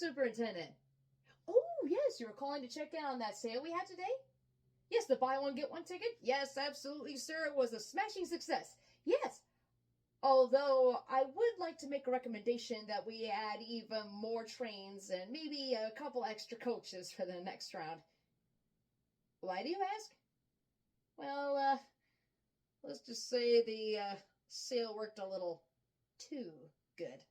Superintendent. Oh, yes, you were calling to check in on that sale we had today? Yes, the buy one, get one ticket? Yes, absolutely, sir. It was a smashing success. Yes. Although, I would like to make a recommendation that we add even more trains and maybe a couple extra coaches for the next round. Why do you ask? Well, let's just say the sale worked a little too good.